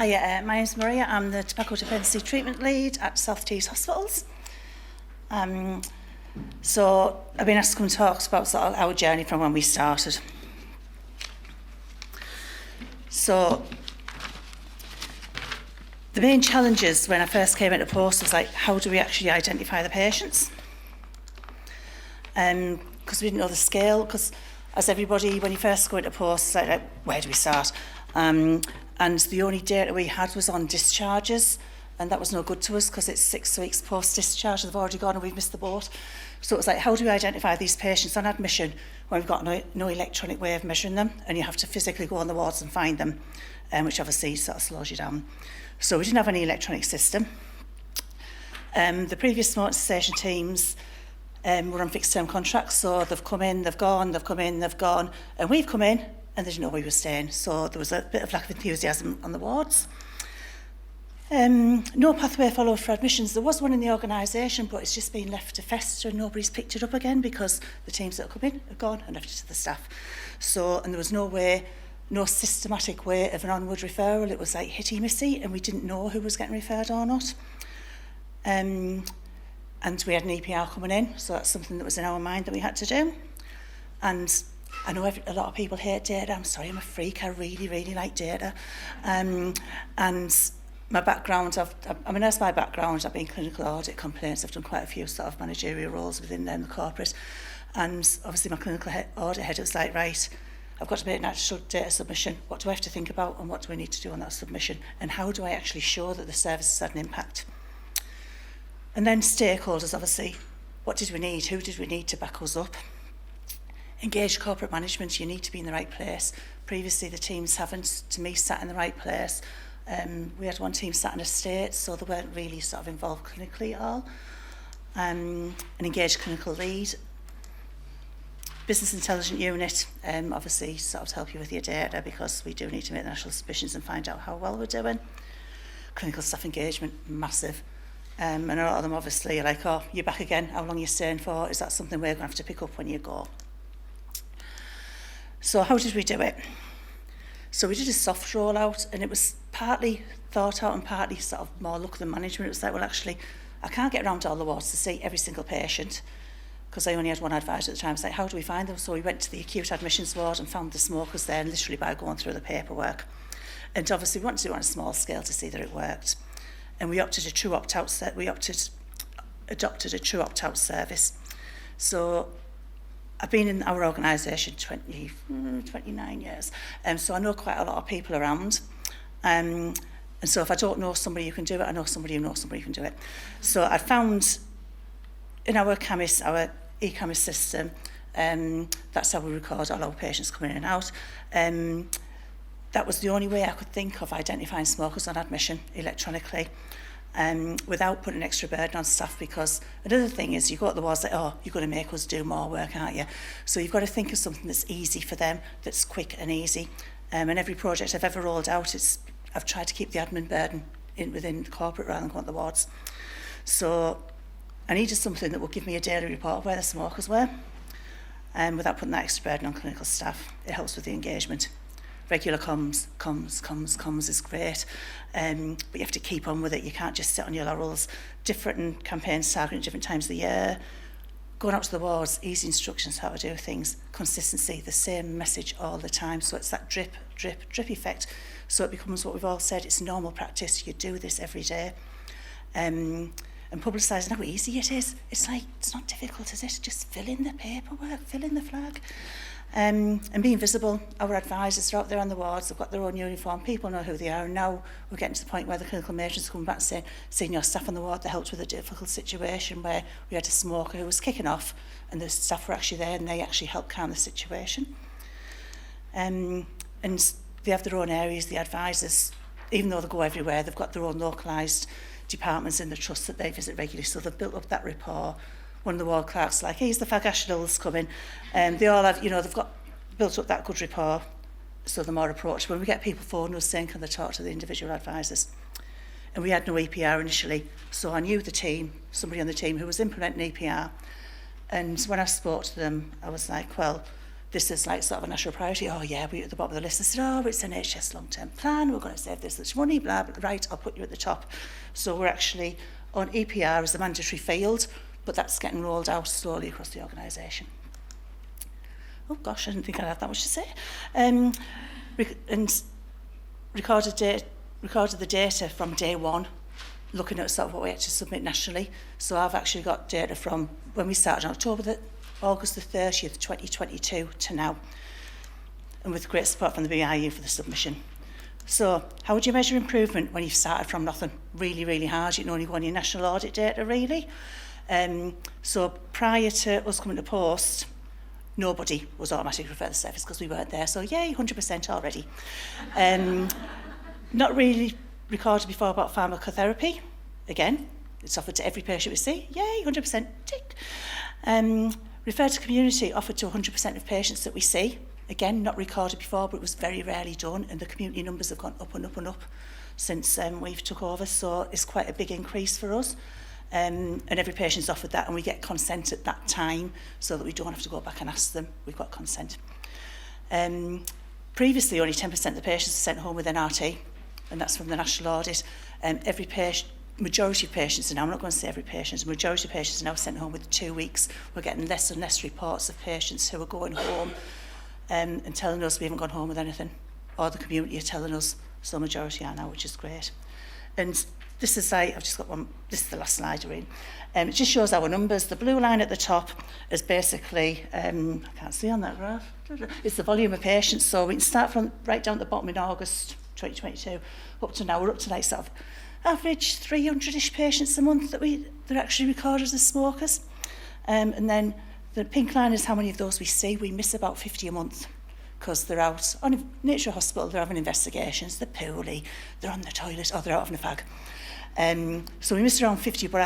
Hiya, my name's Maria. I'm the Tobacco Dependency Treatment Lead at South Tees Hospitals. So I've been asked to come and talk about sort of our journey from when we started. So the main challenges when I first came into post was like, how do we actually identify the patients? Because we didn't know the scale, because as everybody, when you first go into post, it's like where do we start? And the only data we had was on discharges, and that was no good to us because it's 6 weeks post-discharge, they've already gone and we've missed the boat. So it was like, how do we identify these patients on admission when we've got no electronic way of measuring them, and you have to physically go on the wards and find them, which obviously sort of slows you down. So we didn't have any electronic system. The previous smoking cessation teams were on fixed-term contracts, so they've come in, they've gone, they've come in, they've gone, and we've come in, and they didn't know we were staying. So there was a bit of lack of enthusiasm on the wards. No pathway followed for admissions. There was one in the organisation, but it's just been left to fester and nobody's picked it up again because the teams that have come in have gone and left it to the staff. So, and there was no systematic way of an onward referral. It was like hitty-missy, and we didn't know who was getting referred or not. And we had an EPR coming in, so that's something that was in our mind that we had to do. And I know a lot of people hate data. I'm sorry, I'm a freak. I really, really like data. And my background, I'm a nurse by background. I've been clinical audit complaints. I've done quite a few sort of managerial roles within the corporate. And obviously my clinical audit head was like, right, I've got to make an actual data submission. What do I have to think about, and what do we need to do on that submission? And how do I actually show that the service has had an impact? And then stakeholders, obviously. What did we need? Who did we need to back us up? Engage corporate management. You need to be in the right place. Previously, the teams haven't, to me, sat in the right place. We had one team sat in a state, so they weren't really sort of involved clinically at all. An engaged clinical lead. Business intelligence unit, obviously, sort of to help you with your data, because we do need to make the national submissions and find out how well we're doing. Clinical staff engagement, massive. And a lot of them obviously are like, oh, you're back again, how long are you staying for? Is that something we're going to have to pick up when you go? So how did we do it? So we did a soft rollout, and it was partly thought out and partly sort of more look than management. It was like, well, actually, I can't get around to all the wards to see every single patient because I only had one advisor at the time. It's like, how do we find them? So we went to the acute admissions ward and found the smokers there, literally by going through the paperwork. And obviously we wanted to do it on a small scale to see that it worked. And we adopted a true opt-out service. So I've been in our organisation 29 years, so I know quite a lot of people around. And so if I don't know somebody who can do it, I know somebody who knows somebody who can do it. So I found in our CAMIS, our e-CAMIS system, that's how we record all our patients coming in and out. That was the only way I could think of identifying smokers on admission electronically, without putting extra burden on staff, because another thing is you go to the wards like, oh, you're going to make us do more work, aren't you? So you've got to think of something that's easy for them, that's quick and easy. And every project I've ever rolled out, I've tried to keep the admin burden within corporate rather than going to the wards. So I needed something that would give me a daily report of where the smokers were, without putting that extra burden on clinical staff. It helps with the engagement. Regular comms is great, but you have to keep on with it. You can't just sit on your laurels. Different campaigns targeting different times of the year. Going out to the wards, easy instructions how to do things. Consistency, the same message all the time. So it's that drip effect. So it becomes what we've all said, it's normal practice. You do this every day. And publicising how easy it is. It's like, it's not difficult, is it? Just fill in the paperwork, fill in the flag. And being visible. Our advisors are out there on the wards, they've got their own uniform, people know who they are, and now we're getting to the point where the clinical matrons are coming back saying, senior staff on the ward that helped with a difficult situation where we had a smoker who was kicking off and the staff were actually there and they actually helped calm the situation. And they have their own areas, the advisors, even though they go everywhere, they've got their own localised departments in the trust that they visit regularly, so they've built up that rapport. One of the ward clerks like, here's the fag nationals coming. They all have, they've got built up that good rapport, so they're more approachable. When we get people phoning us saying, can they talk to the individual advisors? And we had no EPR initially, so I knew the team, somebody on the team who was implementing EPR. And when I spoke to them, I was like, well, this is like sort of a national priority. Oh yeah, we're at the bottom of the list. I said, oh, it's an NHS long-term plan. We're going to save this much money, blah, blah. Right, I'll put you at the top. So we're actually on EPR as a mandatory field, but that's getting rolled out slowly across the organisation. Oh gosh, I didn't think I had that much to say. And recorded the data from day one, looking at sort of what we had to submit nationally. So I've actually got data from when we started on August the 30th, 2022 to now, and with great support from the BIU for the submission. So how would you measure improvement when you've started from nothing? Really, really hard. You can only go on your national audit data, really. So prior to us coming to post, nobody was automatically referred to the service because we weren't there. So yay, 100% already. Not really recorded before about pharmacotherapy. Again, it's offered to every patient we see. Yay, 100%, tick. Referred to community, offered to 100% of patients that we see. Again, not recorded before, but it was very rarely done, and the community numbers have gone up and up and up since we've took over, so it's quite a big increase for us. And every patient's offered that, and we get consent at that time so that we don't have to go back and ask them. We've got consent. Previously, only 10% of the patients are sent home with NRT, and that's from the national audit. Every patient, majority of patients are now, I'm not going to say every patient, the majority of patients are now sent home with 2 weeks. We're getting less and less reports of patients who are going home and telling us we haven't gone home with anything, or the community are telling us, so the majority are now, which is great. And this is like, I've just got one, this is the last slide we're in. It just shows our numbers. The blue line at the top is basically, I can't see on that graph, it's the volume of patients. So we can start from right down at the bottom in August 2022, up to now, we're up to like sort of average 300-ish patients a month they're actually recorded as smokers. And then the pink line is how many of those we see. We miss about 50 a month because they're out on Nature Hospital, they're having investigations, they're poorly, they're on the toilet, or they're out having a fag. So we miss around 50, but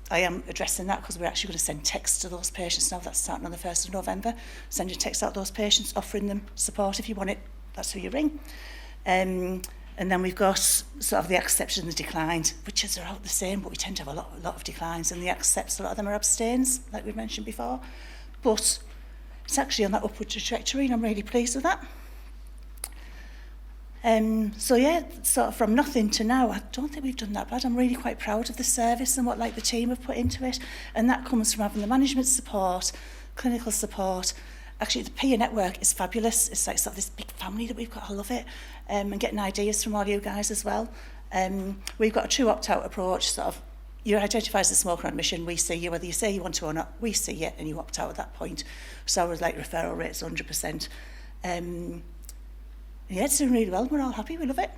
I am addressing that because we're actually going to send texts to those patients now. That's starting on the 1st of November. Send a text out to those patients, offering them support if you want it. That's who you ring. And then we've got sort of the accepts and the declines, which are out the same, but we tend to have a lot of declines, and the accepts, a lot of them are abstains, like we mentioned before. But it's actually on that upward trajectory, and I'm really pleased with that. So yeah, sort of from nothing to now, I don't think we've done that bad. I'm really quite proud of the service and what like the team have put into it, and that comes from having the management support, clinical support. Actually, the peer network is fabulous. It's like sort of this big family that we've got. I love it. And getting ideas from all you guys as well. We've got a true opt-out approach. Sort of, you identify as a smoker on admission. We see you, whether you say you want to or not. We see it, and you opt out at that point. So our like referral rate's 100%. Yeah, it's doing really well. We're all happy. We love it.